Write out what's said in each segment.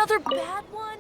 Another bad one?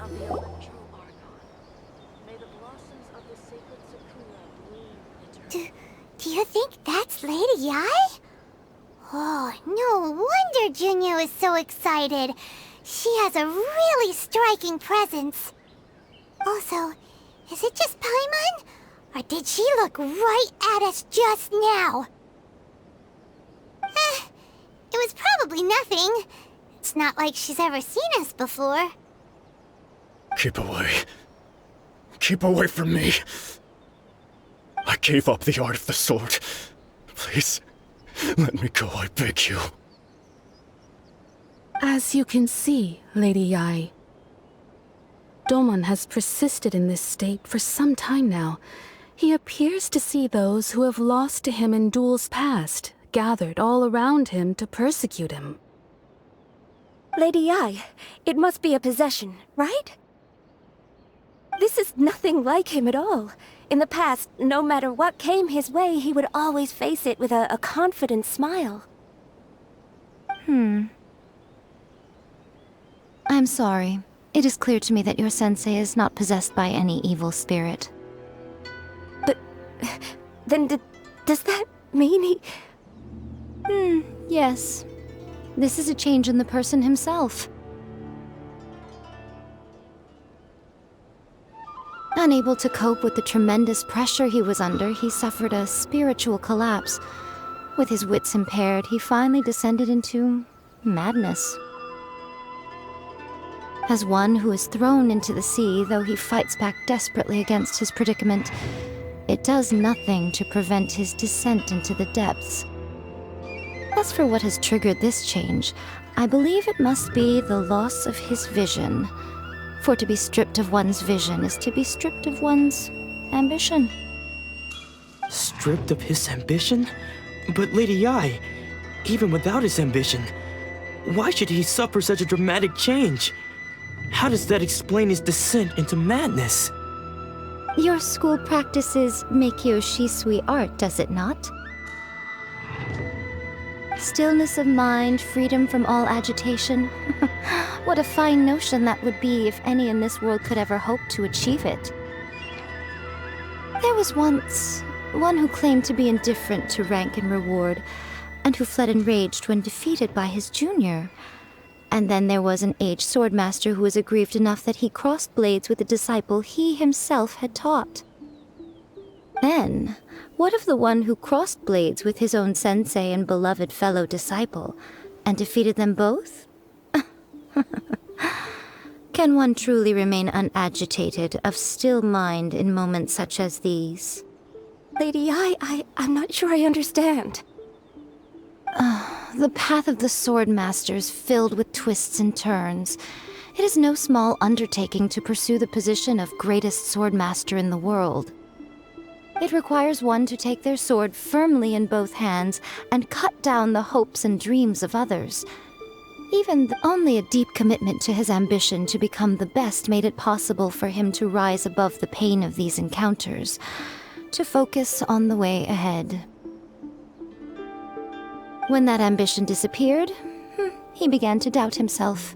Of the electro Archon. May the blossoms of the sacred sakura bloom eternally. Do you think that's Lady Yai? Oh, no wonder Junior is so excited. She has a really striking presence. Also, is it just Paimon? Or did she look right at us just now? It was probably nothing. It's not like she's ever seen us before. Keep away. Keep away from me. I gave up the art of the sword. Please, let me go, I beg you. As you can see, Lady Yai, Domon has persisted in this state for some time now. He appears to see those who have lost to him in duels past, gathered all around him to persecute him. Lady Yai, it must be a possession, right? This is nothing like him at all. In the past, no matter what came his way, he would always face it with a confident smile. I'm sorry. It is clear to me that your sensei is not possessed by any evil spirit. But... then does that mean he... Yes. This is a change in the person himself. Unable to cope with the tremendous pressure he was under, he suffered a spiritual collapse. With his wits impaired, he finally descended into madness. As one who is thrown into the sea, though he fights back desperately against his predicament, it does nothing to prevent his descent into the depths. As for what has triggered this change, I believe it must be the loss of his vision. For to be stripped of one's vision is to be stripped of one's ambition. Stripped of his ambition? But Lady Yai, even without his ambition, why should he suffer such a dramatic change? How does that explain his descent into madness? Your school practices Meikyo Shisui art, does it not? Stillness of mind, freedom from all agitation. What a fine notion that would be if any in this world could ever hope to achieve it. There was once one who claimed to be indifferent to rank and reward, and who fled enraged when defeated by his junior. And then there was an aged swordmaster who was aggrieved enough that he crossed blades with a disciple he himself had taught. Then, what of the one who crossed blades with his own sensei and beloved fellow disciple, and defeated them both? Can one truly remain unagitated, of still mind in moments such as these? Lady I'm not sure I understand. The path of the Swordmaster is filled with twists and turns. It is no small undertaking to pursue the position of greatest swordmaster in the world. It requires one to take their sword firmly in both hands and cut down the hopes and dreams of others. Only a deep commitment to his ambition to become the best made it possible for him to rise above the pain of these encounters, to focus on the way ahead. When that ambition disappeared, he began to doubt himself.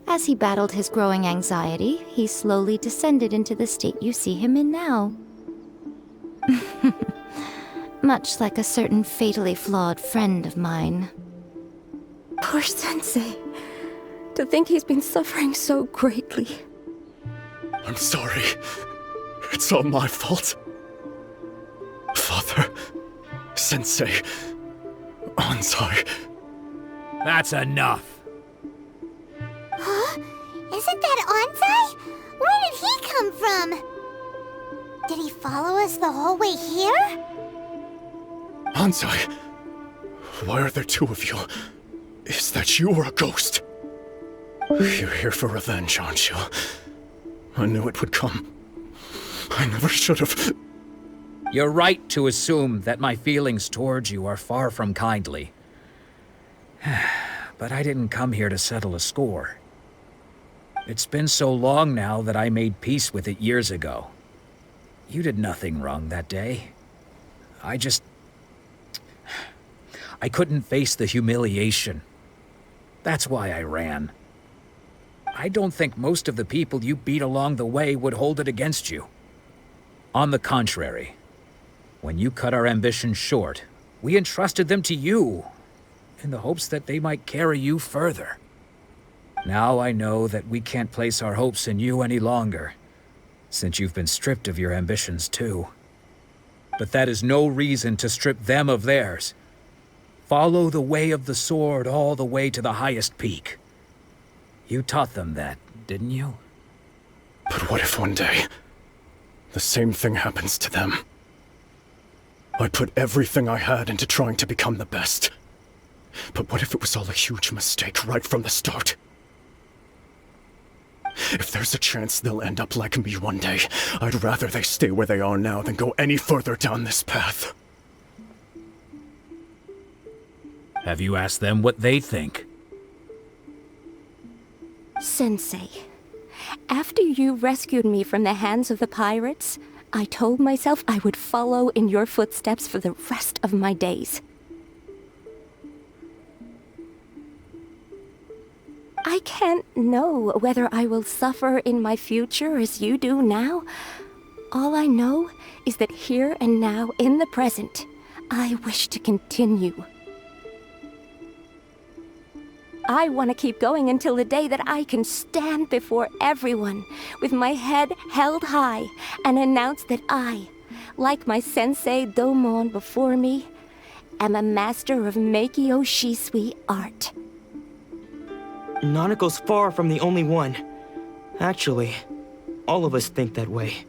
As he battled his growing anxiety, he slowly descended into the state you see him in now. Much like a certain fatally flawed friend of mine. Poor Sensei. To think he's been suffering so greatly. I'm sorry. It's all my fault. Father, Sensei, Onsai. That's enough. Huh? Isn't that Onsai? Where did he come from? Did he follow us the whole way here? Onsai, why are there two of you? Is that you or a ghost? You're here for revenge, aren't you? I knew it would come. I never should have. You're right to assume that my feelings towards you are far from kindly. But I didn't come here to settle a score. It's been so long now that I made peace with it years ago. You did nothing wrong that day. I couldn't face the humiliation. That's why I ran. I don't think most of the people you beat along the way would hold it against you. On the contrary, when you cut our ambitions short, we entrusted them to you, in the hopes that they might carry you further. Now I know that we can't place our hopes in you any longer, since you've been stripped of your ambitions too. But that is no reason to strip them of theirs. Follow the way of the sword all the way to the highest peak. You taught them that, didn't you? But what if one day, the same thing happens to them? I put everything I had into trying to become the best. But what if it was all a huge mistake right from the start? If there's a chance they'll end up like me one day, I'd rather they stay where they are now than go any further down this path. Have you asked them what they think? Sensei, after you rescued me from the hands of the pirates, I told myself I would follow in your footsteps for the rest of my days. I can't know whether I will suffer in my future as you do now. All I know is that here and now, in the present, I wish to continue. I want to keep going until the day that I can stand before everyone with my head held high and announce that I, like my sensei Domon before me, am a master of Meikyo Shisui art. Nanako's far from the only one. Actually, all of us think that way.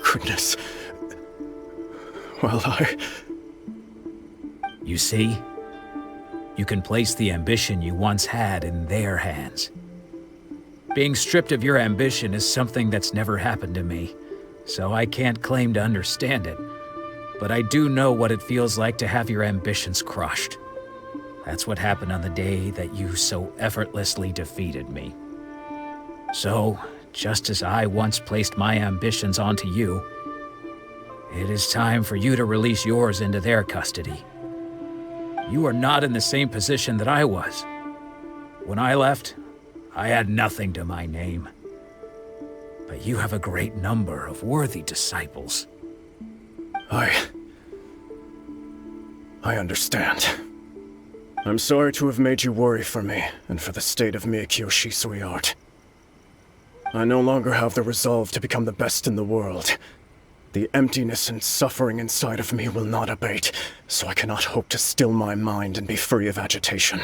Goodness. Well, You see? You can place the ambition you once had in their hands. Being stripped of your ambition is something that's never happened to me, so I can't claim to understand it. But I do know what it feels like to have your ambitions crushed. That's what happened on the day that you so effortlessly defeated me. So, just as I once placed my ambitions onto you, it is time for you to release yours into their custody. You are not in the same position that I was. When I left, I had nothing to my name. But you have a great number of worthy disciples. I understand. I'm sorry to have made you worry for me, and for the state of Miyakyo Shisui art. I no longer have the resolve to become the best in the world. The emptiness and suffering inside of me will not abate, so I cannot hope to still my mind and be free of agitation.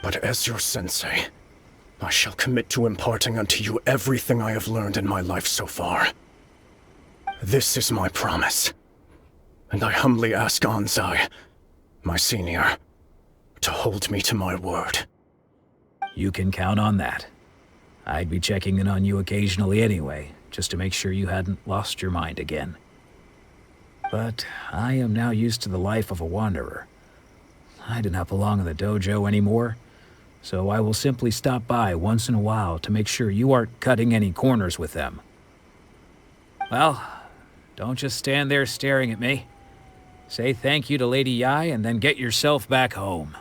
But as your sensei, I shall commit to imparting unto you everything I have learned in my life so far. This is my promise, and I humbly ask Anzai, my senior, to hold me to my word. You can count on that. I'd be checking in on you occasionally anyway, just to make sure you hadn't lost your mind again. But I am now used to the life of a wanderer. I do not belong in the dojo anymore, so I will simply stop by once in a while to make sure you aren't cutting any corners with them. Well, don't just stand there staring at me. Say thank you to Lady Yai and then get yourself back home.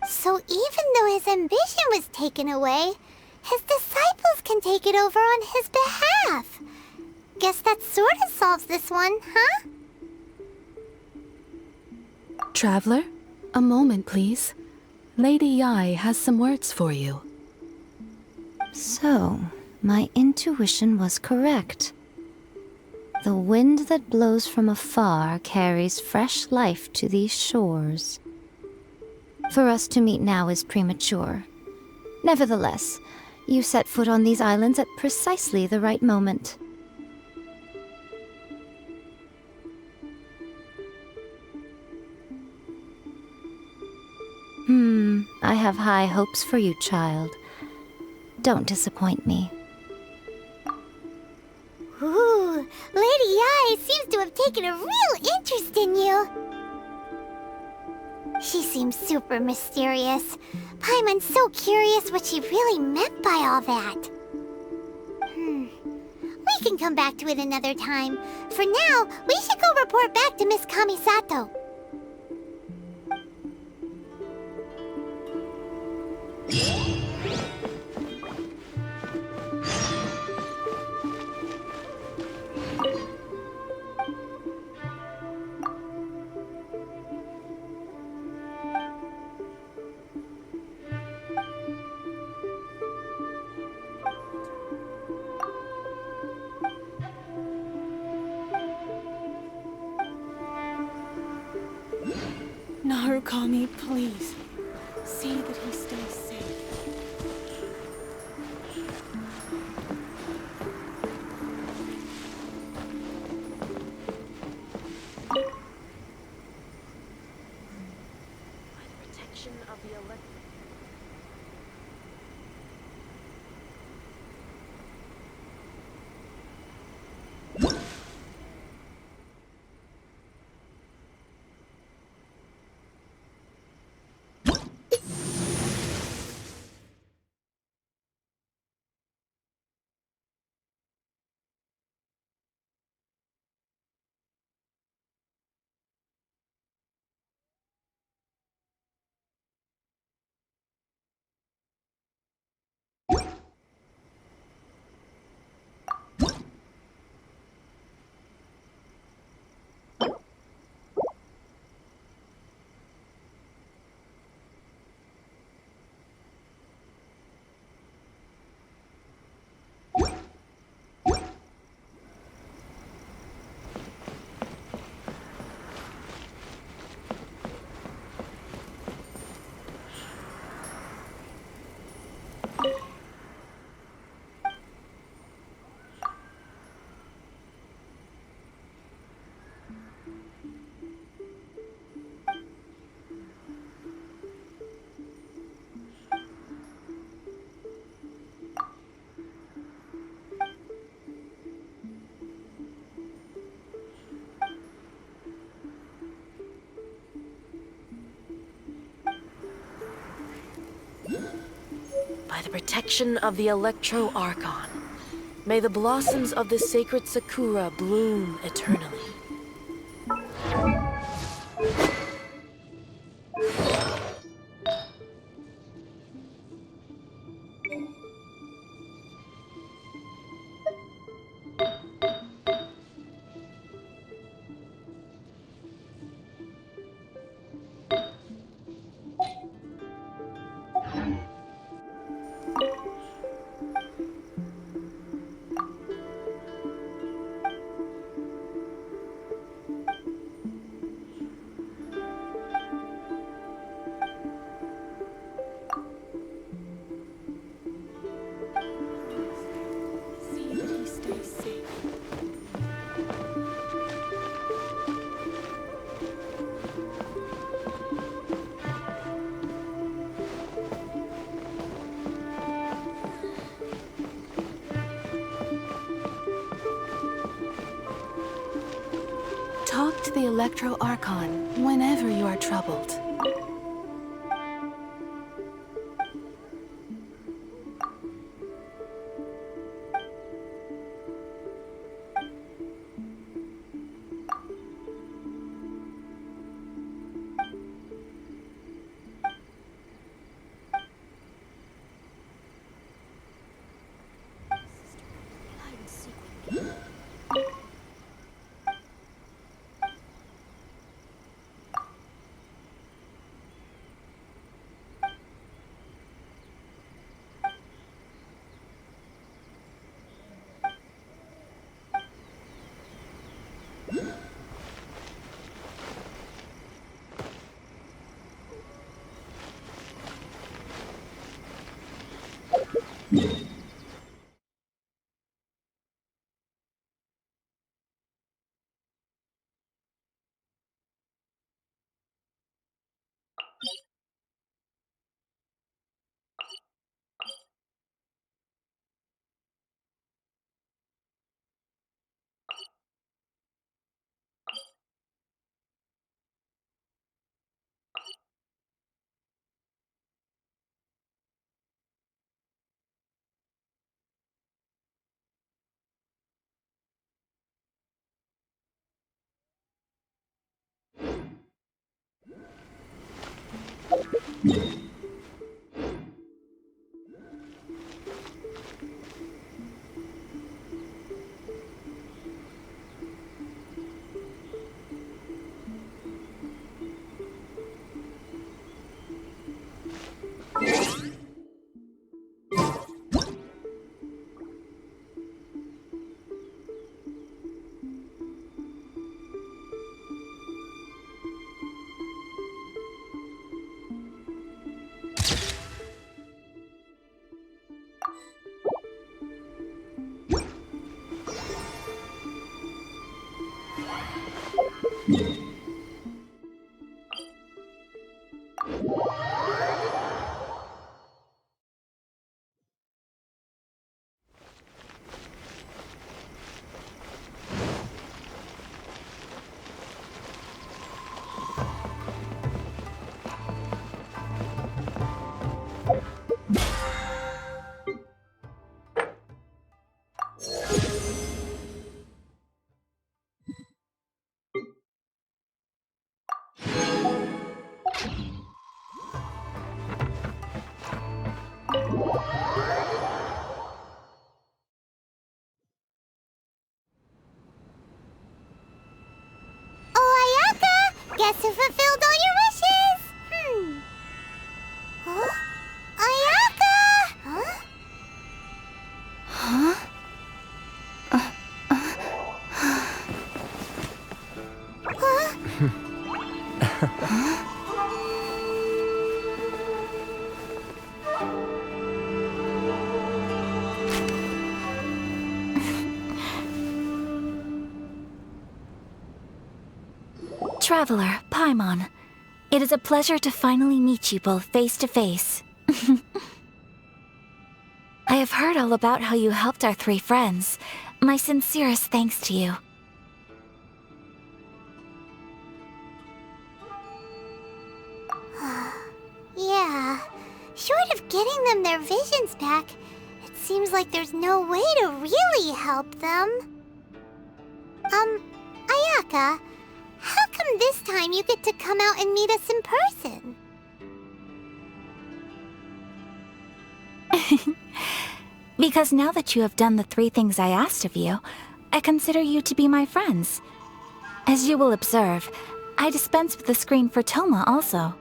So even though his ambition was taken away, his disciples can take it over on his behalf. Guess that sort of solves this one, huh? Traveler, a moment, please. Lady Yai has some words for you. So, my intuition was correct. The wind that blows from afar carries fresh life to these shores. For us to meet now is premature. Nevertheless, you set foot on these islands at precisely the right moment. I have high hopes for you, child. Don't disappoint me. Ooh, Lady Yai seems to have taken a real interest in you. She seems super mysterious. Paimon's so curious what she really meant by all that. We can come back to it another time. For now, we should go report back to Miss Kamisato. Narukami, please. See that he stays safe. By the protection of the elect. By the protection of the Electro Archon, may the blossoms of the sacred Sakura bloom eternally. to the Electro Archon whenever you are troubled. Guess who fulfilled all your wishes? Huh? Ayaka! Huh? Huh? Traveler, Paimon, it is a pleasure to finally meet you both face to face. I have heard all about how you helped our three friends. My sincerest thanks to you. Yeah, short of getting them their visions back, it seems like there's no way to really help them. Ayaka, how come this time you get to come out and meet us in person? Because now that you have done the three things I asked of you, I consider you to be my friends. As you will observe, I dispense with the screen for Toma also.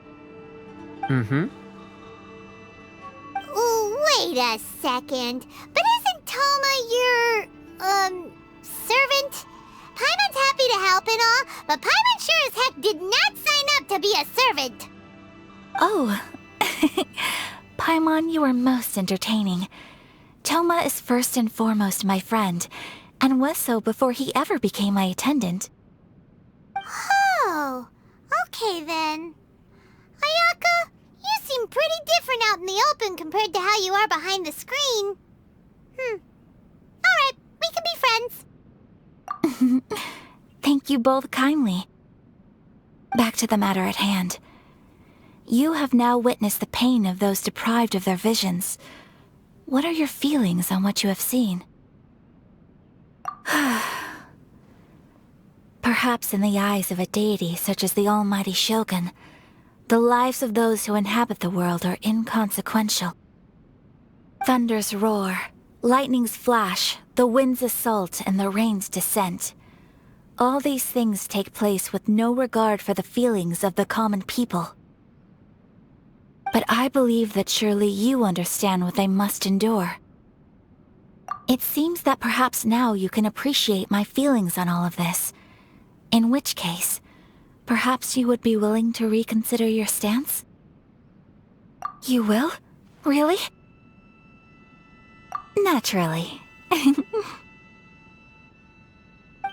Mm-hmm. Wait a second, but isn't Toma your, servant? Paimon's happy to help and all, but Paimon sure as heck did not sign up to be a servant. Oh. Paimon, you are most entertaining. Toma is first and foremost my friend, and was so before he ever became my attendant. Oh, okay then. Ayaka, you seem pretty different out in the open compared to how you are behind the screen. Alright, we can be friends. Thank you both kindly. Back to the matter at hand. You have now witnessed the pain of those deprived of their visions. What are your feelings on what you have seen? Perhaps in the eyes of a deity such as the almighty Shogun, the lives of those who inhabit the world are inconsequential. Thunders roar, lightnings flash, the winds assault, and the rains descent. All these things take place with no regard for the feelings of the common people. But I believe that surely you understand what they must endure. It seems that perhaps now you can appreciate my feelings on all of this. In which case, perhaps you would be willing to reconsider your stance? You will? Really? Naturally.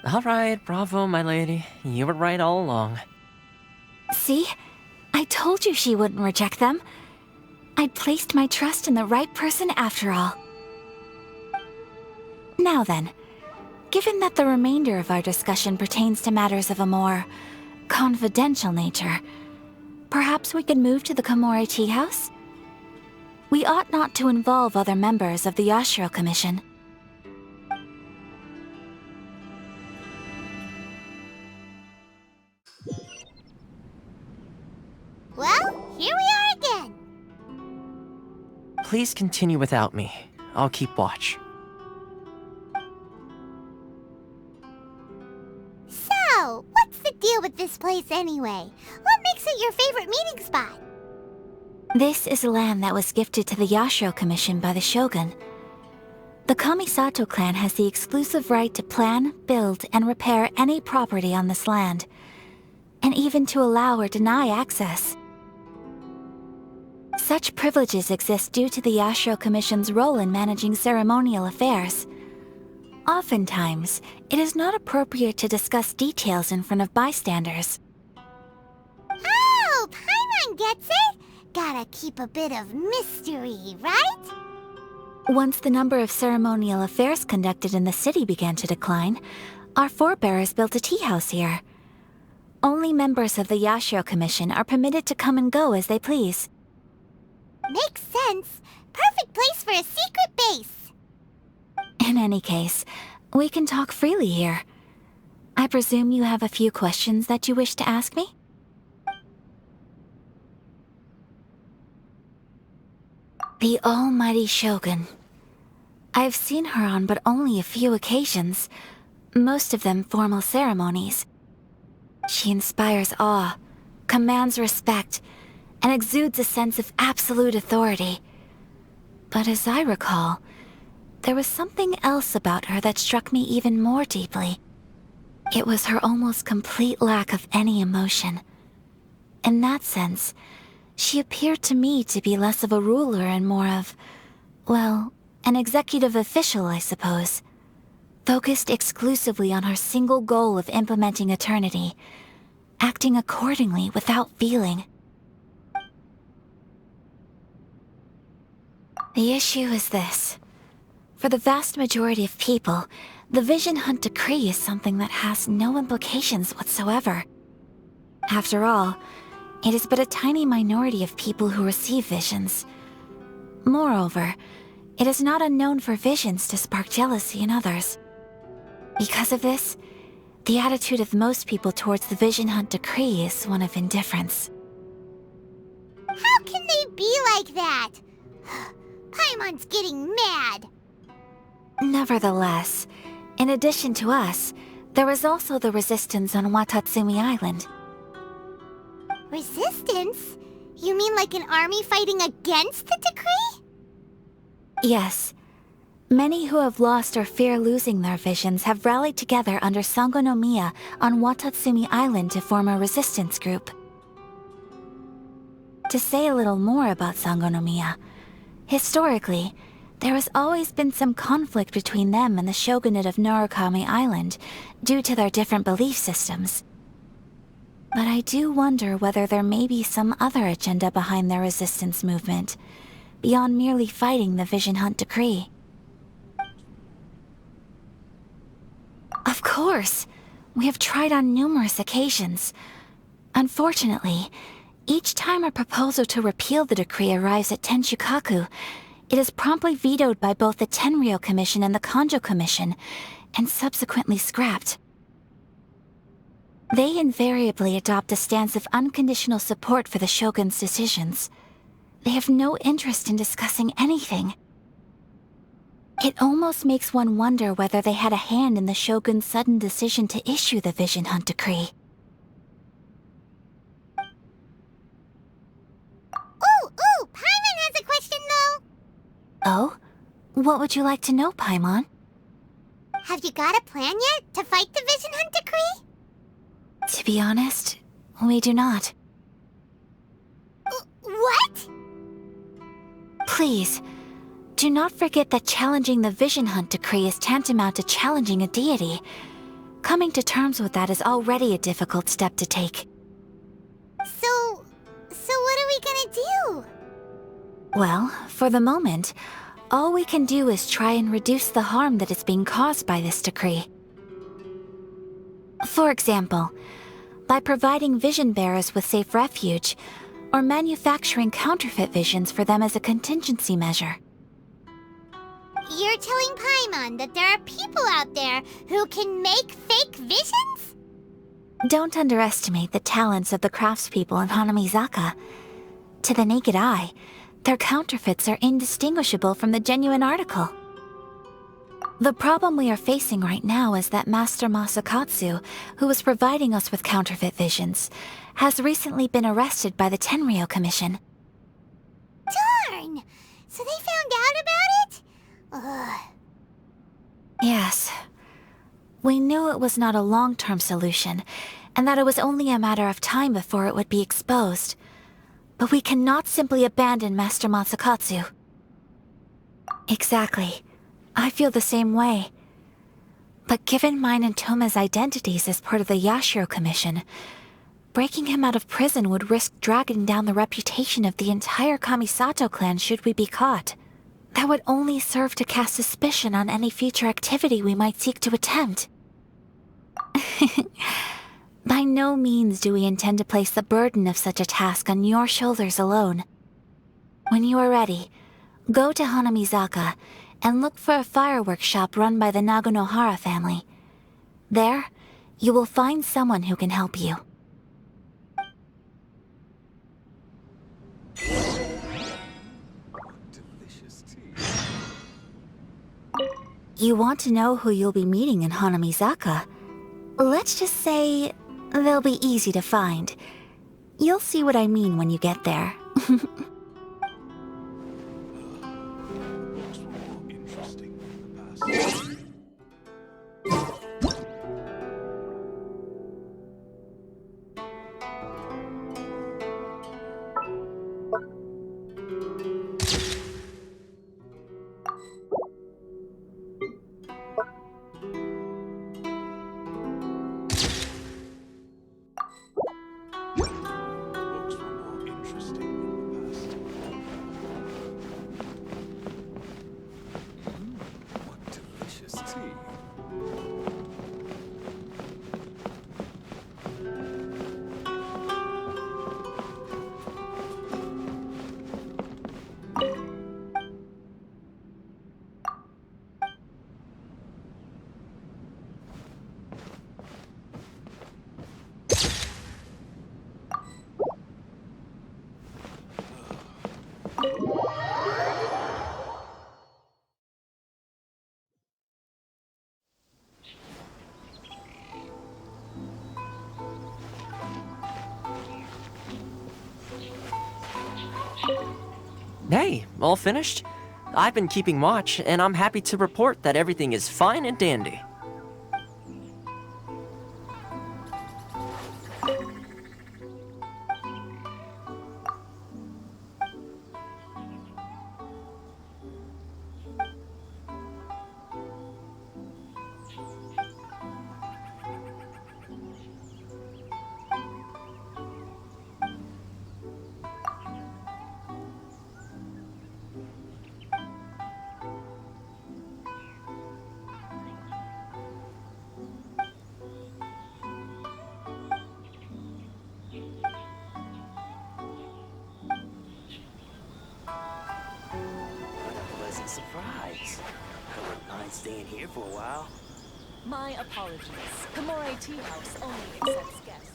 All right, bravo, my lady. You were right all along. See? I told you she wouldn't reject them. I'd placed my trust in the right person after all. Now then, given that the remainder of our discussion pertains to matters of a more confidential nature, perhaps we could move to the Komori Tea House? We ought not to involve other members of the Yashiro Commission. Well, here we are again. Please continue without me. I'll keep watch. So, what's the deal with this place anyway? What makes it your favorite meeting spot? This is land that was gifted to the Yashiro Commission by the Shogun. The Kamisato clan has the exclusive right to plan, build, and repair any property on this land, and even to allow or deny access. Such privileges exist due to the Yashiro Commission's role in managing ceremonial affairs. Oftentimes, it is not appropriate to discuss details in front of bystanders. Oh, Paimon gets it! Gotta keep a bit of mystery, right? Once the number of ceremonial affairs conducted in the city began to decline, our forebears built a tea house here. Only members of the Yashiro Commission are permitted to come and go as they please. Makes sense. Perfect place for a secret base. In any case, we can talk freely here. I presume you have a few questions that you wish to ask me? The almighty Shogun. I've seen her on but only a few occasions, most of them formal ceremonies. She inspires awe, commands respect, and exudes a sense of absolute authority. But as I recall, there was something else about her that struck me even more deeply. It was her almost complete lack of any emotion. In that sense, she appeared to me to be less of a ruler and more of, well, an executive official, I suppose. Focused exclusively on her single goal of implementing eternity, acting accordingly without feeling. The issue is this. For the vast majority of people, the Vision Hunt Decree is something that has no implications whatsoever. After all, it is but a tiny minority of people who receive visions. Moreover, it is not unknown for visions to spark jealousy in others. Because of this, the attitude of most people towards the Vision Hunt Decree is one of indifference. How can they be like that? Paimon's getting mad. Nevertheless, in addition to us, there is also the resistance on Watatsumi Island. Resistance? You mean like an army fighting against the decree? Yes. Many who have lost or fear losing their visions have rallied together under Sangonomiya on Watatsumi Island to form a resistance group. To say a little more about Sangonomiya, historically, there has always been some conflict between them and the shogunate of Narukami Island due to their different belief systems. But I do wonder whether there may be some other agenda behind their resistance movement, beyond merely fighting the Vision Hunt Decree. Of course! We have tried on numerous occasions. Unfortunately, each time a proposal to repeal the decree arrives at Tenshukaku, it is promptly vetoed by both the Tenryou Commission and the Kanjo Commission, and subsequently scrapped. They invariably adopt a stance of unconditional support for the Shogun's decisions. They have no interest in discussing anything. It almost makes one wonder whether they had a hand in the Shogun's sudden decision to issue the Vision Hunt decree. Ooh, Paimon has a question though! Oh? What would you like to know, Paimon? Have you got a plan yet to fight the Vision Hunt decree? To be honest, we do not. What? Please, do not forget that challenging the Vision Hunt decree is tantamount to challenging a deity. Coming to terms with that is already a difficult step to take. So what are we gonna do? Well, for the moment, all we can do is try and reduce the harm that is being caused by this decree. For example, by providing vision bearers with safe refuge, or manufacturing counterfeit visions for them as a contingency measure. You're telling Paimon that there are people out there who can make fake visions? Don't underestimate the talents of the craftspeople in Hanamizaka. To the naked eye, their counterfeits are indistinguishable from the genuine article. The problem we are facing right now is that Master Masakatsu, who was providing us with counterfeit visions, has recently been arrested by the Tenryou Commission. Darn! So they found out about it? Ugh. Yes. We knew it was not a long-term solution, and that it was only a matter of time before it would be exposed. But we cannot simply abandon Master Masakatsu. Exactly. I feel the same way. But given mine and Toma's identities as part of the Yashiro Commission, breaking him out of prison would risk dragging down the reputation of the entire Kamisato clan should we be caught. That would only serve to cast suspicion on any future activity we might seek to attempt. By no means do we intend to place the burden of such a task on your shoulders alone. When you are ready, go to Hanamizaka and look for a fireworks shop run by the Nagonohara family. There, you will find someone who can help you. You want to know who you'll be meeting in Hanamizaka? Let's just say they'll be easy to find. You'll see what I mean when you get there. Hey, all finished? I've been keeping watch, and I'm happy to report that everything is fine and dandy. a surprise. I wouldn't mind staying here for a while. My apologies. Kamore Tea House only accepts guests.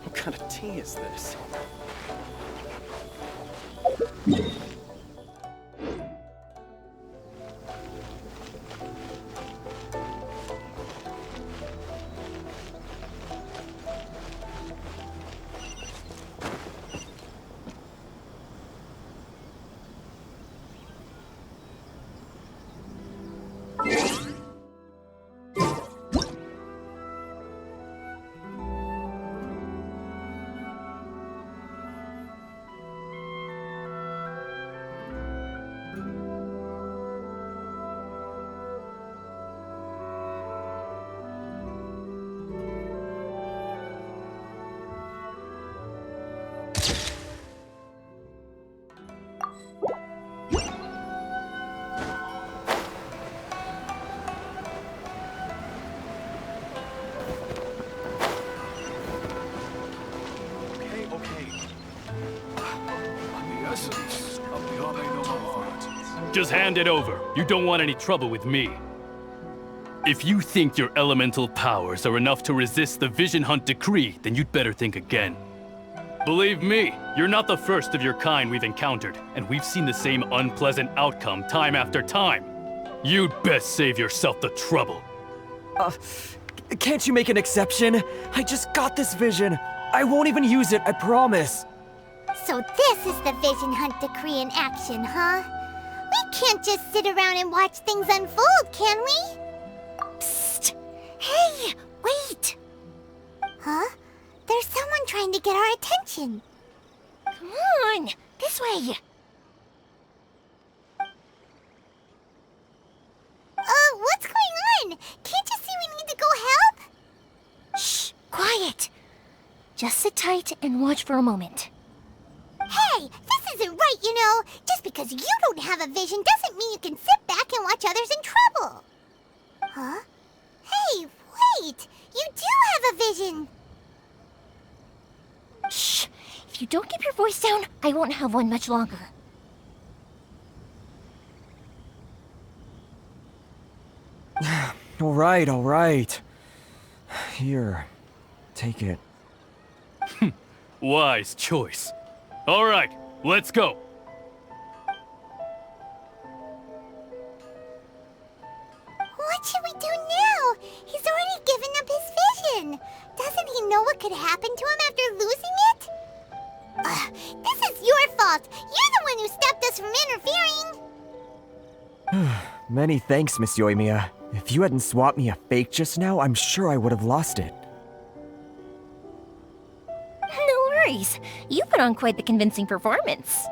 What kind of tea is this? Just hand it over. You don't want any trouble with me. If you think your elemental powers are enough to resist the Vision Hunt decree, then you'd better think again. Believe me, you're not the first of your kind we've encountered, and we've seen the same unpleasant outcome time after time. You'd best save yourself the trouble. Can't you make an exception? I just got this vision. I won't even use it, I promise. So this is the Vision Hunt decree in action, huh? We can't just sit around and watch things unfold, can we? Psst! Hey, wait! Huh? There's someone trying to get our attention. Come on, this way. What's going on? Can't you see we need to go help? Shh, quiet. Just sit tight and watch for a moment. Hey, this isn't right, you know. Just because you don't have a vision doesn't mean you can sit back and watch others in trouble. Huh? Hey, wait! You do have a vision! Shh! If you don't keep your voice down, I won't have one much longer. All right. Here, take it. Wise choice. All right, let's go. What should we do now? He's already given up his vision. Doesn't he know what could happen to him after losing it? This is your fault. You're the one who stopped us from interfering. Many thanks, Miss Euthymia. If you hadn't swapped me a fake just now, I'm sure I would have lost it. No worries. You put on quite the convincing performance.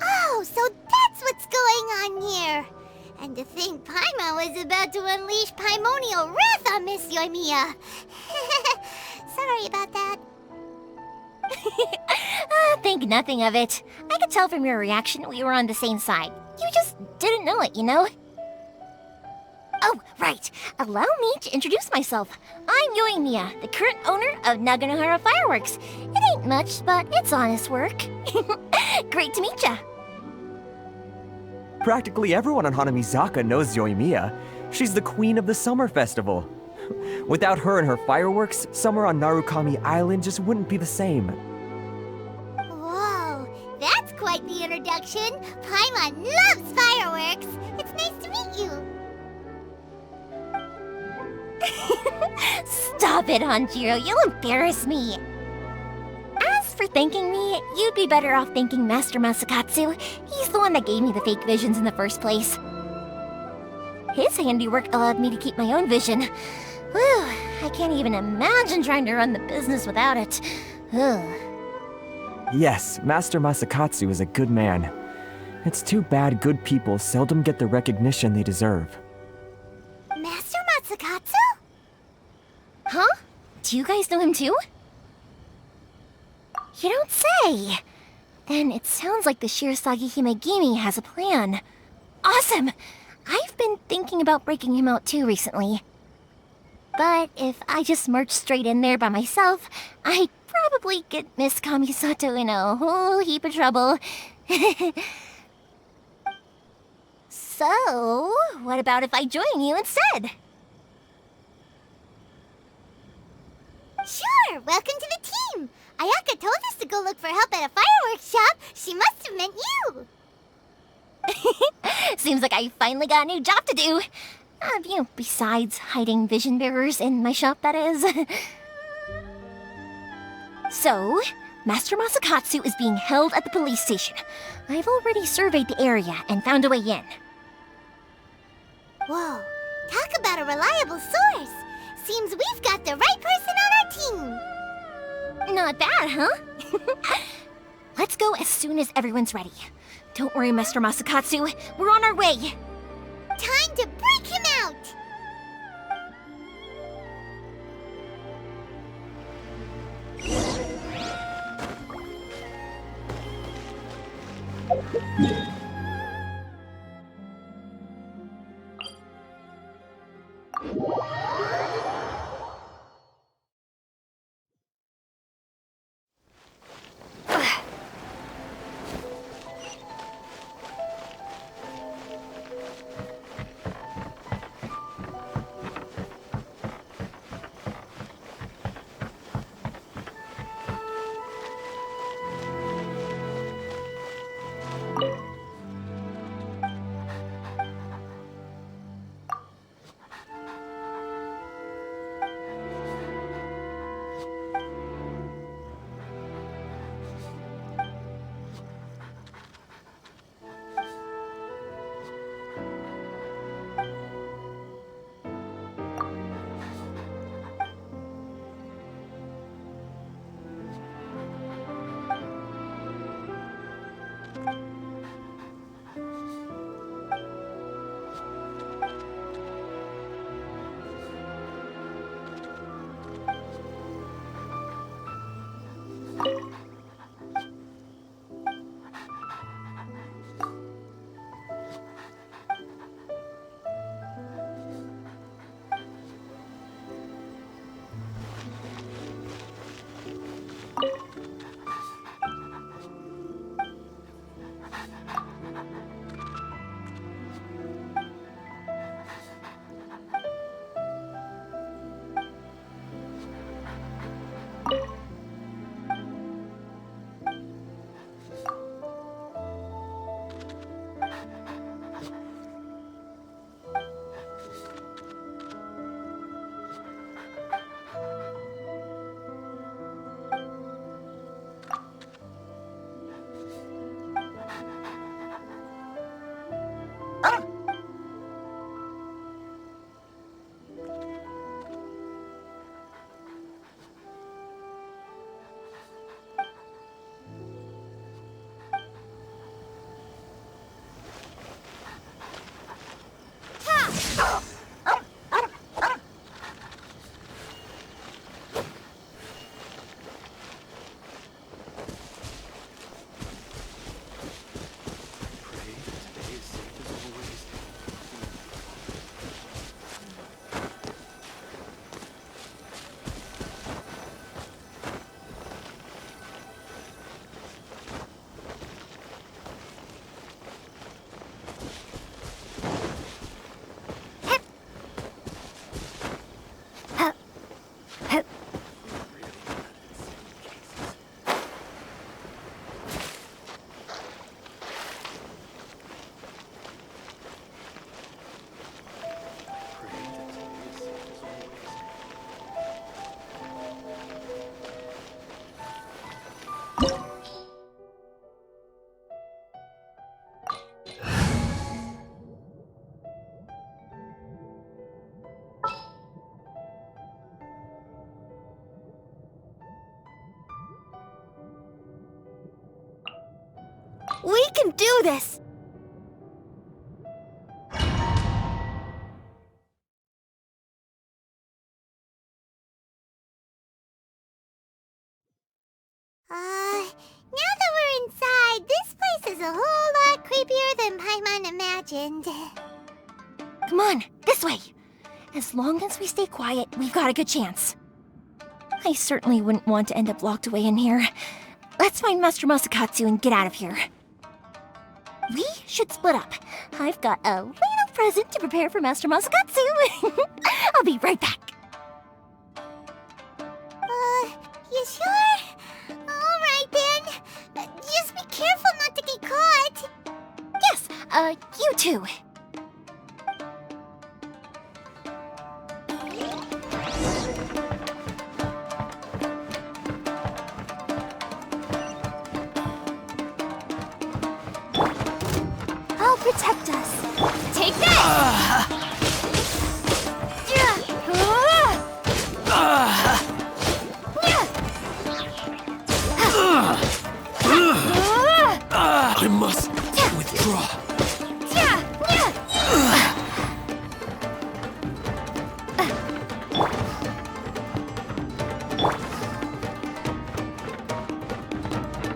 Oh, so that's what's going on here. And to think Paimon was about to unleash Paimonial wrath on Miss Euthymia. Sorry about that. Think nothing of it. I could tell from your reaction we were on the same side. You just didn't know it, you know? Oh, right. Allow me to introduce myself. I'm Euthymia, the current owner of Naganohara Fireworks. It ain't much, but it's honest work. Great to meet ya. Practically everyone on Hanamizaka knows Euthymia. She's the queen of the summer festival. Without her and her fireworks, summer on Narukami Island just wouldn't be the same. Whoa, that's quite the introduction. Paimon loves fireworks. It's nice to meet Stop it, Hanjiro. You'll embarrass me. As for thanking me, you'd be better off thanking Master Masakatsu. He's the one that gave me the fake visions in the first place. His handiwork allowed me to keep my own vision. Whew, I can't even imagine trying to run the business without it. Ugh. Yes, Master Masakatsu is a good man. It's too bad good people seldom get the recognition they deserve. Master Matsukatsu? Huh? Do you guys know him too? You don't say! Then it sounds like the Shirasagi Himegimi has a plan. Awesome! I've been thinking about breaking him out too recently. But if I just marched straight in there by myself, I'd probably get Miss Kamisato in a whole heap of trouble. So, what about if I join you instead? Sure, welcome to the team. Ayaka told us to go look for help at a fireworks shop. She must have meant you. Seems like I finally got a new job to do. Besides hiding vision bearers in my shop, that is. So, Master Masakatsu is being held at the police station. I've already surveyed the area and found a way in. Whoa, talk about a reliable source. Seems we've got the right person on our team. Not bad, huh? Let's go as soon as everyone's ready. Don't worry, Master Masakatsu. We're on our way. Time to break him out! can do this! Now that we're inside, this place is a whole lot creepier than Paimon imagined. Come on, this way. As long as we stay quiet, we've got a good chance. I certainly wouldn't want to end up locked away in here. Let's find Master Masakatsu and get out of here. We should split up. I've got a little present to prepare for Master Masakatsu. I'll be right back. You sure? Alright then. Just be careful not to get caught. Yes, you too. I'll protect us. Take this! I must withdraw.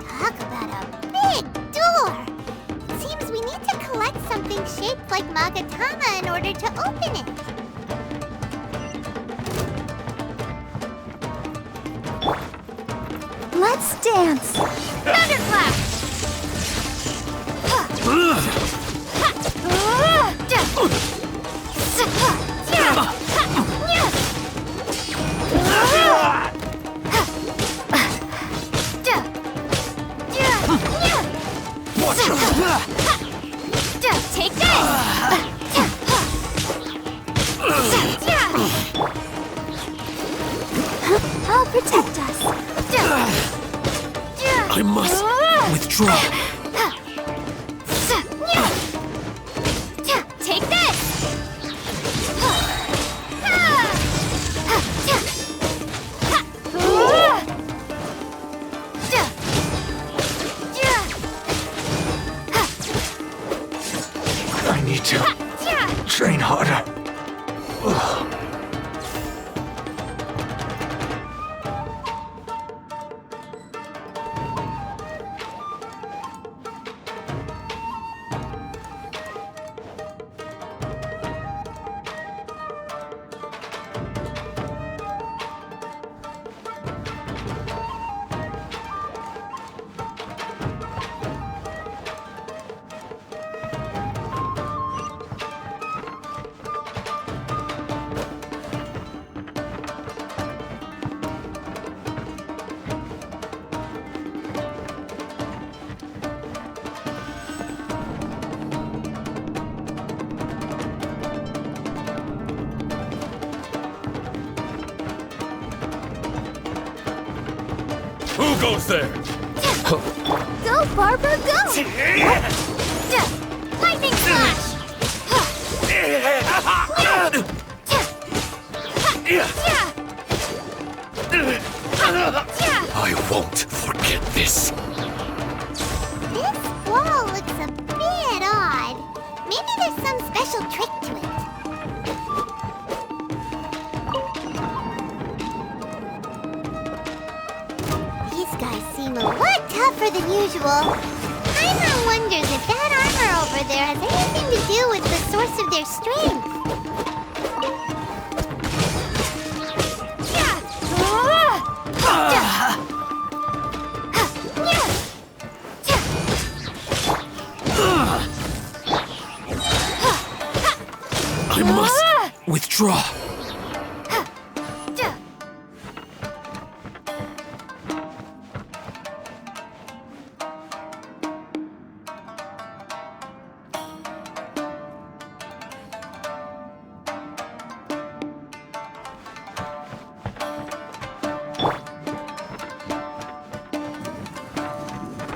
Talk about a big door. It seems we need to collect something shaped like Magatama in order to open it. Let's dance! Thunderclap! Take this! I'll protect us. I must withdraw. Take this! I need to train harder. Who goes there? Go, Barbara, go! Lightning flash! I won't forget this. This wall looks a bit odd. Maybe there's some special trick to it. These guys seem a lot tougher than usual. Paimon wonders if that armor over there has anything to do with the source of their strength. I must withdraw.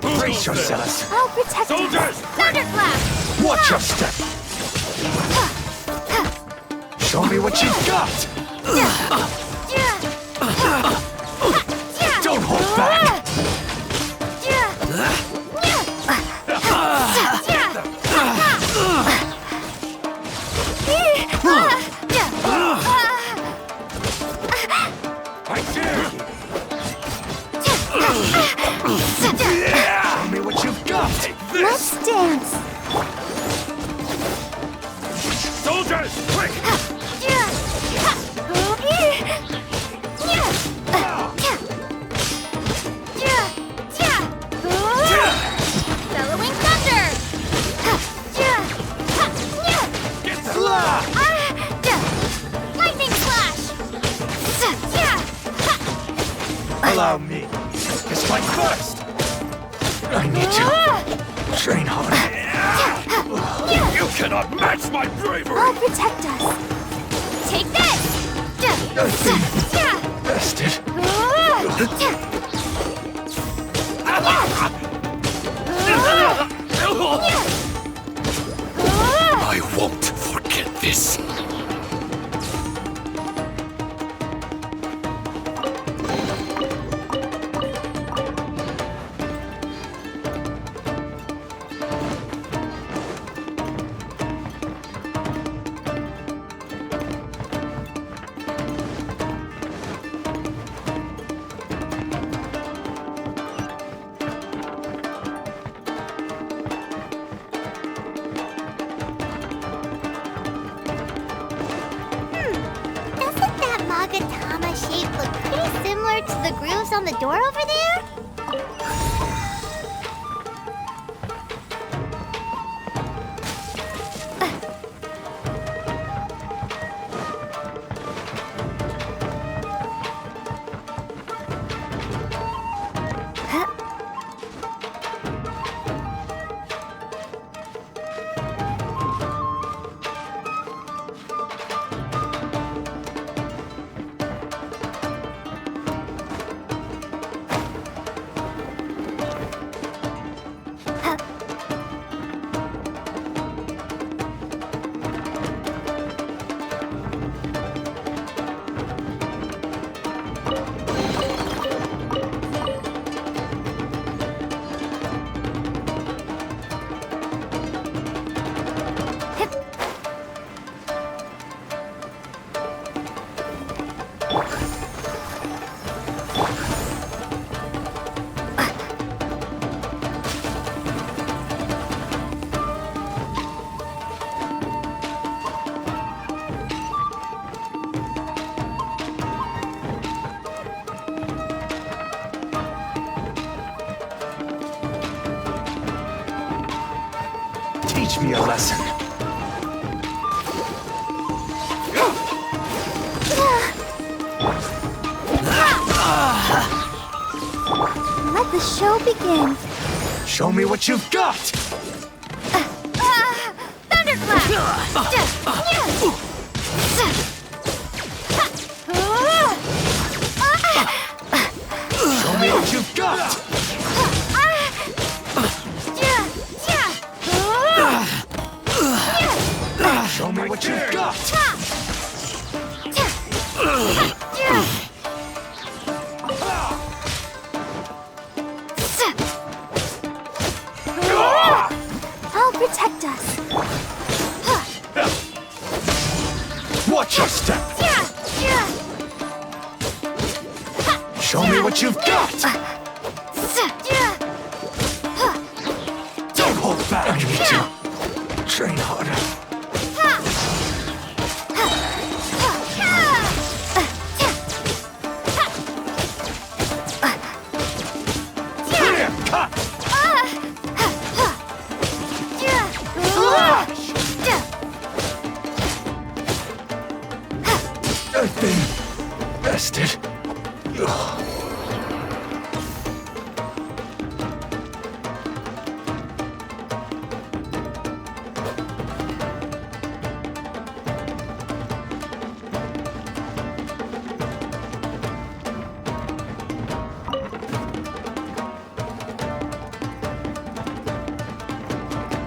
Brace yourselves. I'll protect Soldiers! us! Thunderclap! Watch your step. Show me what you've got. Don't hold back. Soldiers, quick! Bellowing thunder! Lightning flash! Allow me. It's my first. I need to train harder. You cannot match my bravery. I'll protect us. Take this! Bested. I won't forget this. Doesn't that Magatama shape look pretty similar to the grooves on the door over there? Teach me a lesson. Let the show begin. Show me what you've got. Thunderclap! Show me what you've got. Show me what you've got. I'll protect us. Watch your step. Show me what you've got. Don't hold back. I need to train harder. Clear cut. I've been bested. Ugh.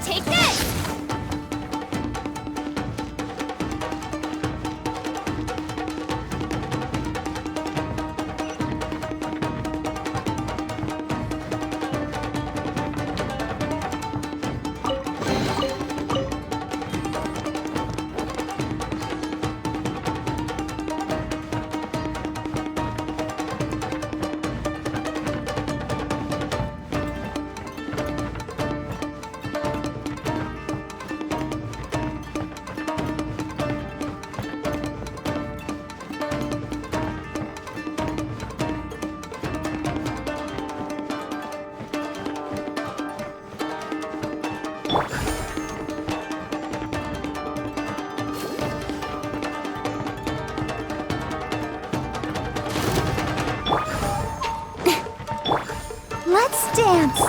Take this! dance!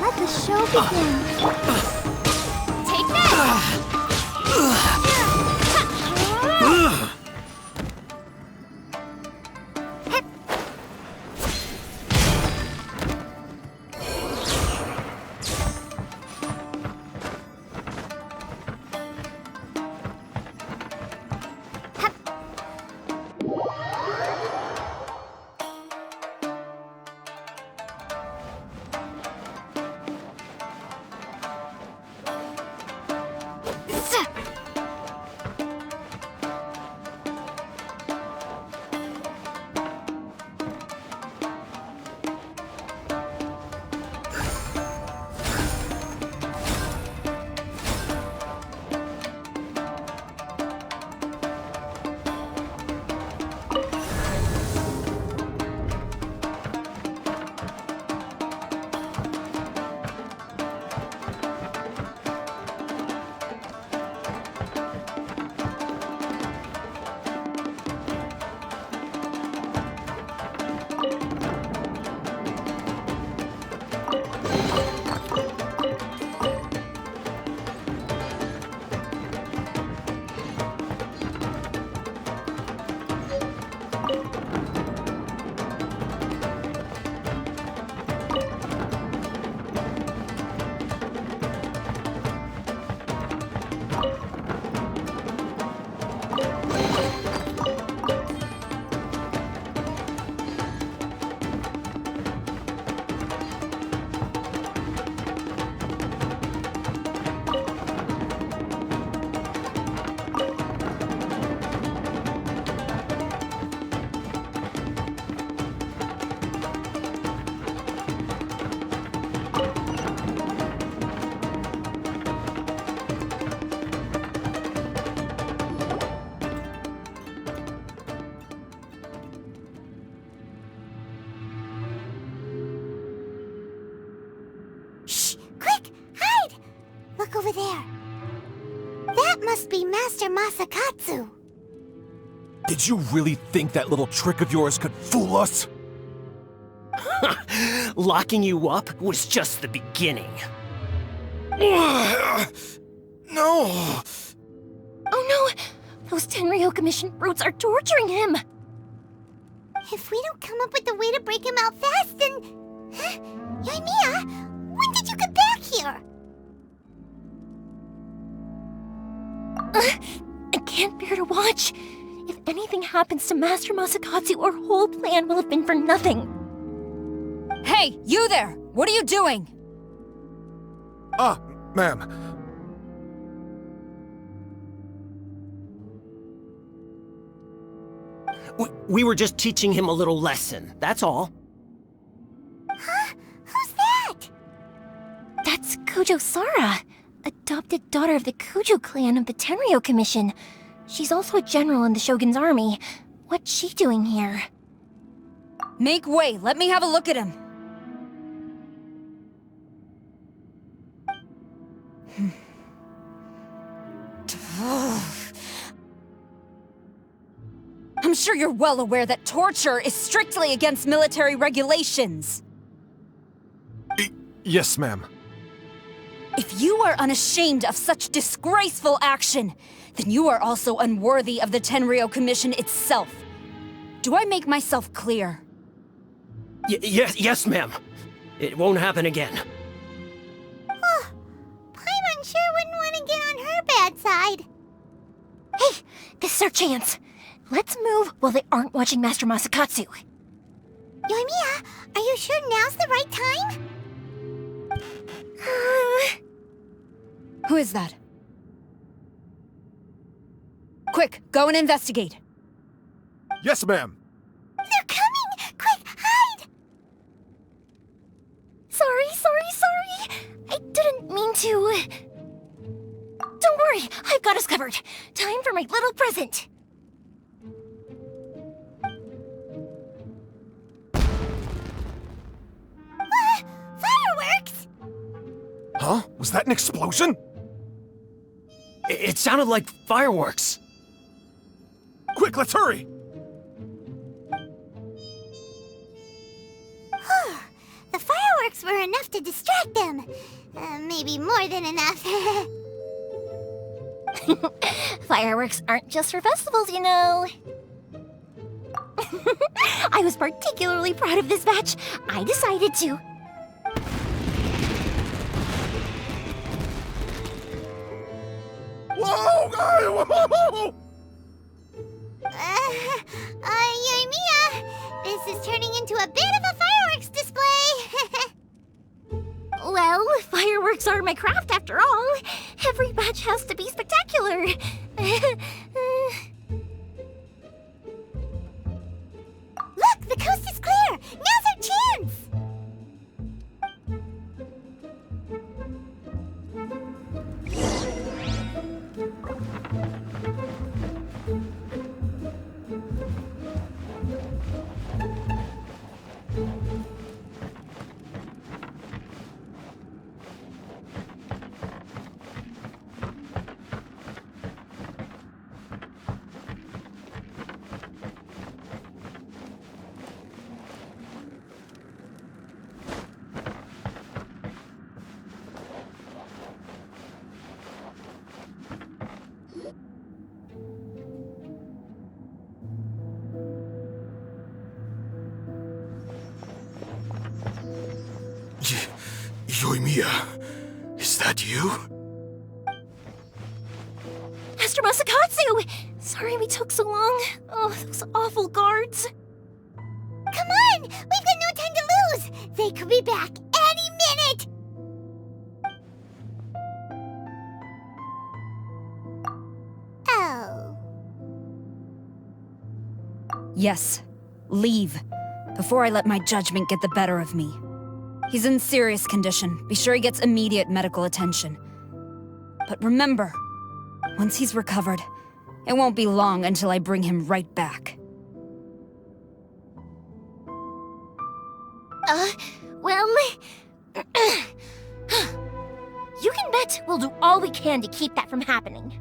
Let the show begin. Take that! Over there. That must be Master Masakatsu. Did you really think that little trick of yours could fool us? Locking you up was just the beginning. No! Oh no! Those Tenryou Commission brutes are torturing him! If we don't come up with a way to break him out fast, then... Huh? Euthymia, when did you get back here? I can't bear to watch. If anything happens to Master Masakatsu, our whole plan will have been for nothing. Hey, you there! What are you doing? Ma'am. We were just teaching him a little lesson, that's all. Huh? Who's that? That's Kujo Sara, adopted daughter of the Kujo clan of the Tenryou Commission. She's also a general in the Shogun's army. What's she doing here? Make way, let me have a look at him. sure you're well aware that torture is strictly against military regulations. Yes, ma'am. If you are unashamed of such disgraceful action, then you are also unworthy of the Tenryou Commission itself. Do I make myself clear? Yes, ma'am. It won't happen again. Oh, Paimon sure wouldn't want to get on her bad side. Hey, this is our chance. Let's move while they aren't watching Master Masakatsu. Yoimiya, are you sure now's the right time? Who is that? Quick, go and investigate. Yes, ma'am. They're coming! Quick, hide! Sorry. I didn't mean to. Don't worry, I've got us covered. Time for my little present. Fireworks! Huh? Was that an explosion? It sounded like fireworks. Quick, let's hurry! The fireworks were enough to distract them. Maybe more than enough. Fireworks aren't just for festivals, you know. I was particularly proud of this batch. I decided to. Whoa! Yoimiya, this is turning into a bit of a fireworks display. Well, fireworks are my craft after all. Every batch has to be spectacular. Look, the coast is clear. Now's our chance. Yoimiya, is that you? Master Masakatsu! Sorry we took so long. Oh, those awful guards. Come on! We've got no time to lose! They could be back any minute! Oh. Yes, leave. Before I let my judgment get the better of me. He's in serious condition. Be sure he gets immediate medical attention. But remember, once he's recovered, it won't be long until I bring him right back. Well... you can bet we'll do all we can to keep that from happening.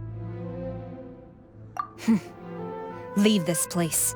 Leave this place.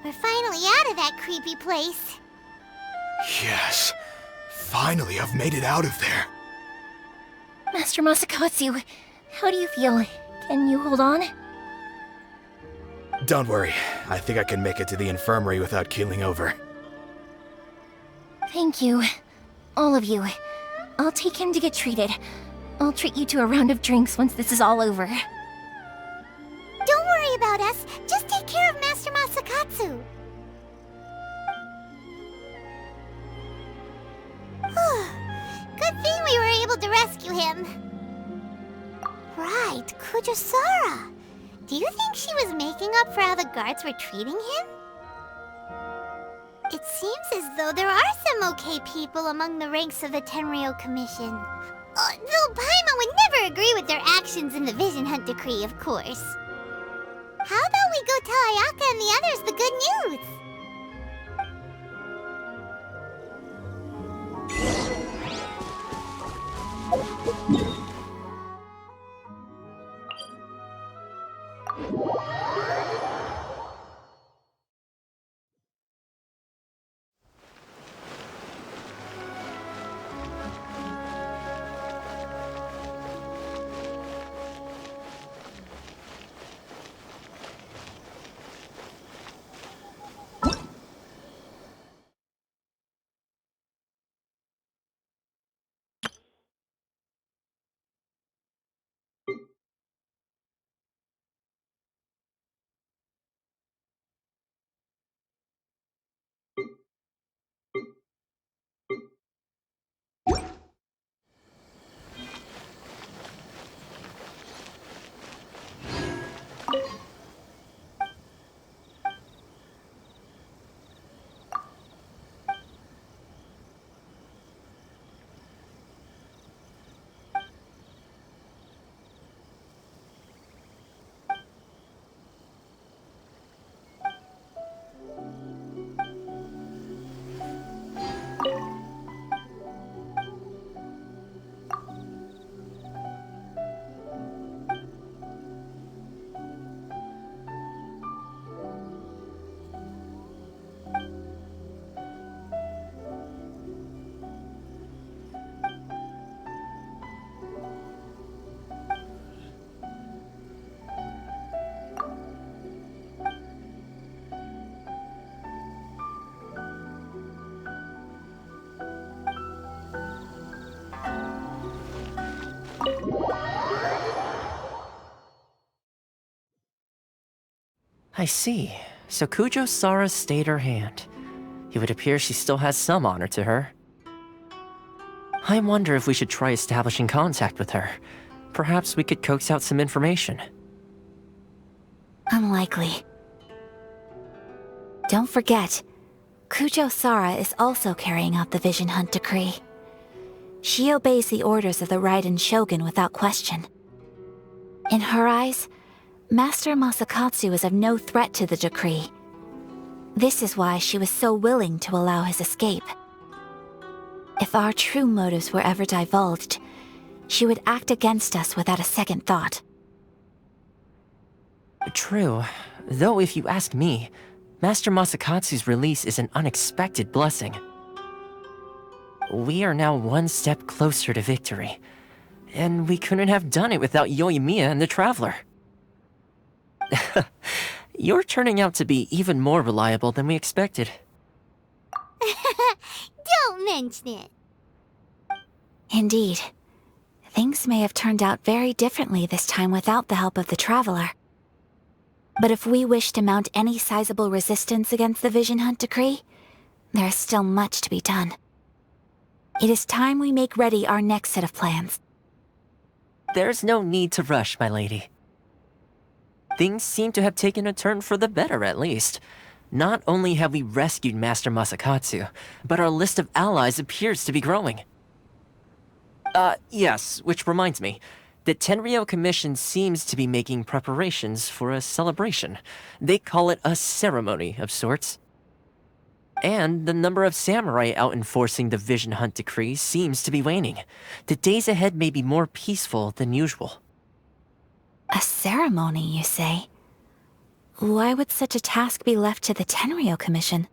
We're finally out of that creepy place. Yes, Finally, I've made it out of there. Master Masakatsu, how do you feel? Can you hold on? Don't worry, I think I can make it to the infirmary without keeling over. Thank you. All of you. I'll take him to get treated. I'll treat you to a round of drinks once this is all over. Don't worry about us. Just take care of Master Masakatsu. Good thing we were able to rescue him. Right, Kujosara. Do you think she was making up for how the guards were treating him? It seems as though there are some okay people among the ranks of the Tenryou Commission. Though Paimon would never agree with their actions in the Vision Hunt Decree, of course. How about we go tell Ayaka and the others the good news? I see. So Kujosara stayed her hand. It would appear she still has some honor to her. I wonder if we should try establishing contact with her. Perhaps we could coax out some information. Unlikely. Don't forget, Kujosara is also carrying out the Vision Hunt Decree. She obeys the orders of the Raiden Shogun without question. In her eyes, Master Masakatsu is of no threat to the decree. This is why she was so willing to allow his escape. If our true motives were ever divulged, she would act against us without a second thought. True. Though if you ask me, Master Masakatsu's release is an unexpected blessing. We are now one step closer to victory. And we couldn't have done it without Euthymia and the Traveler. You're turning out to be even more reliable than we expected. Don't mention it. Indeed. Things may have turned out very differently this time without the help of the Traveler. But if we wish to mount any sizable resistance against the Vision Hunt Decree, there is still much to be done. It is time we make ready our next set of plans. There's no need to rush, my lady. Things seem to have taken a turn for the better, at least. Not only have we rescued Master Masakatsu, but our list of allies appears to be growing. Yes, which reminds me. The Tenryou Commission seems to be making preparations for a celebration. They call it a ceremony of sorts. And the number of samurai out enforcing the Vision Hunt Decree seems to be waning. The days ahead may be more peaceful than usual. A ceremony, you say? Why would such a task be left to the Tenryou Commission?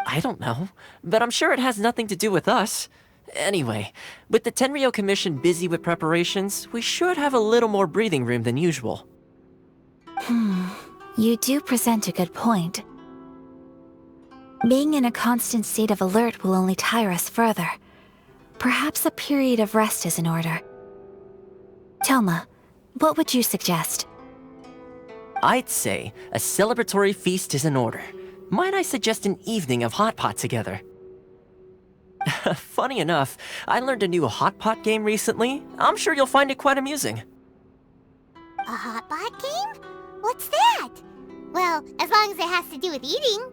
I don't know, but I'm sure it has nothing to do with us. Anyway, with the Tenryou Commission busy with preparations, we should have a little more breathing room than usual. You do present a good point. Being in a constant state of alert will only tire us further. Perhaps a period of rest is in order. Toma, what would you suggest? I'd say a celebratory feast is in order. Might I suggest an evening of hot pot together? Funny enough, I learned a new hot pot game recently. I'm sure you'll find it quite amusing. A hot pot game? What's that? Well, as long as it has to do with eating.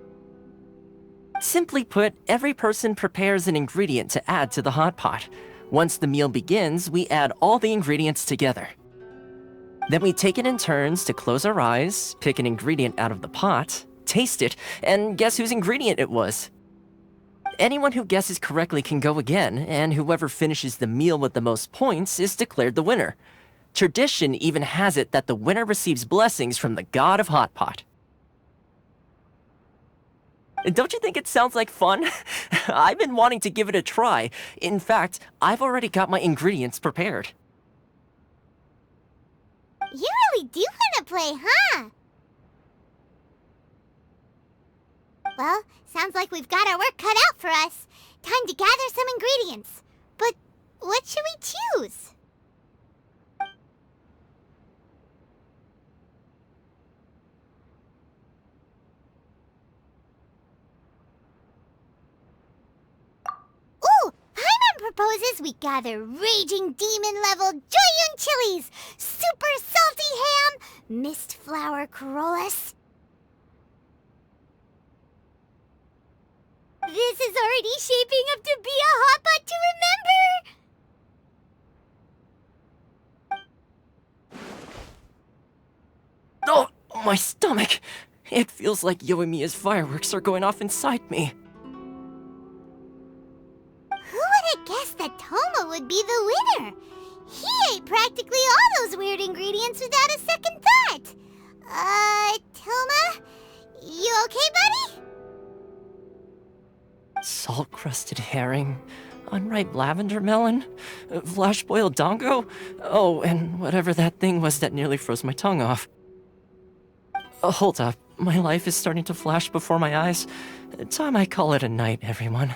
Simply put, every person prepares an ingredient to add to the hot pot. Once the meal begins, we add all the ingredients together. Then we take it in turns to close our eyes, pick an ingredient out of the pot, taste it, and guess whose ingredient it was. Anyone who guesses correctly can go again, and whoever finishes the meal with the most points is declared the winner. Tradition even has it that the winner receives blessings from the god of hot pot. Don't you think it sounds like fun? I've been wanting to give it a try. In fact, I've already got my ingredients prepared. You really do want to play, huh? Well, sounds like we've got our work cut out for us. Time to gather some ingredients. But what should we choose? Ooh! Paimon proposes we gather raging demon-level Joyun chilies, super salty ham, mist flower corollas. This is already shaping up to be a hot pot to remember! Oh, my stomach! It feels like Euthymia fireworks are going off inside me. Who would have guessed that Toma would be the winner? He ate practically all those weird ingredients without a second thought. Toma? You okay, buddy? Salt-crusted herring, unripe lavender melon, flash-boiled dongo, oh, and whatever that thing was that nearly froze my tongue off. Hold up, my life is starting to flash before my eyes. Time I call it a night, everyone.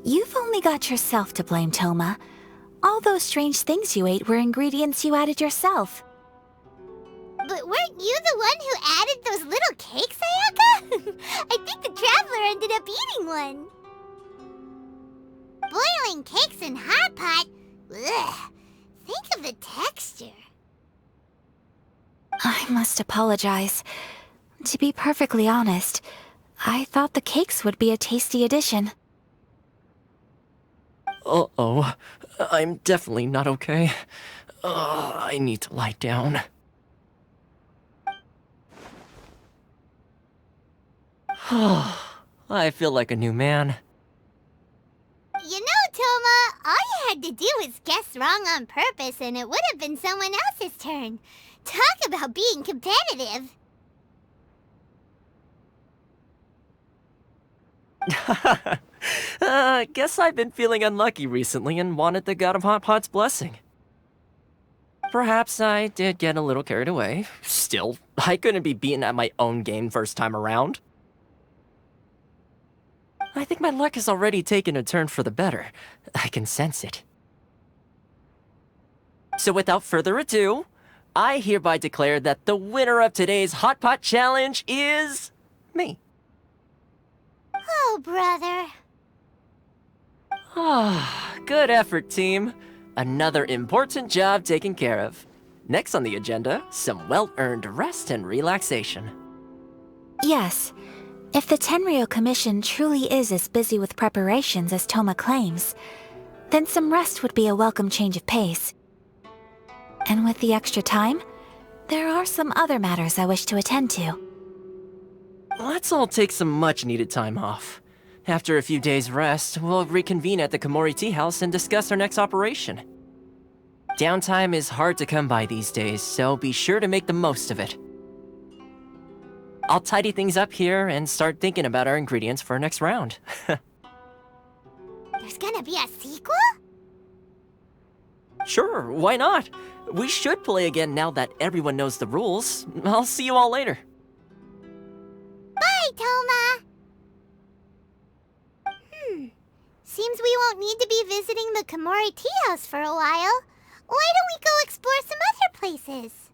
You've only got yourself to blame, Toma. All those strange things you ate were ingredients you added yourself. But weren't you the one who added those little cakes, Ayaka? I think the Traveler ended up eating one. Boiling cakes in hot pot? Ugh. Think of the texture. I must apologize. To be perfectly honest, I thought the cakes would be a tasty addition. Uh-oh. I'm definitely not okay. I need to lie down. I feel like a new man. You know, Toma, all you had to do was guess wrong on purpose and it would have been someone else's turn. Talk about being competitive. Guess I've been feeling unlucky recently and wanted the god of hot pot's blessing. Perhaps I did get a little carried away. Still, I couldn't be beaten at my own game first time around. I think my luck has already taken a turn for the better. I can sense it. So without further ado, I hereby declare that the winner of today's Hot Pot Challenge is... me. Oh, brother. Good effort, team. Another important job taken care of. Next on the agenda, some well-earned rest and relaxation. Yes. If the Tenryou Commission truly is as busy with preparations as Toma claims, then some rest would be a welcome change of pace. And with the extra time, there are some other matters I wish to attend to. Let's all take some much-needed time off. After a few days' rest, we'll reconvene at the Komori Tea House and discuss our next operation. Downtime is hard to come by these days, so be sure to make the most of it. I'll tidy things up here and start thinking about our ingredients for our next round. There's gonna be a sequel? Sure, why not? We should play again now that everyone knows the rules. I'll see you all later. Bye, Toma! Seems we won't need to be visiting the Komori tea house for a while. Why don't we go explore some other places?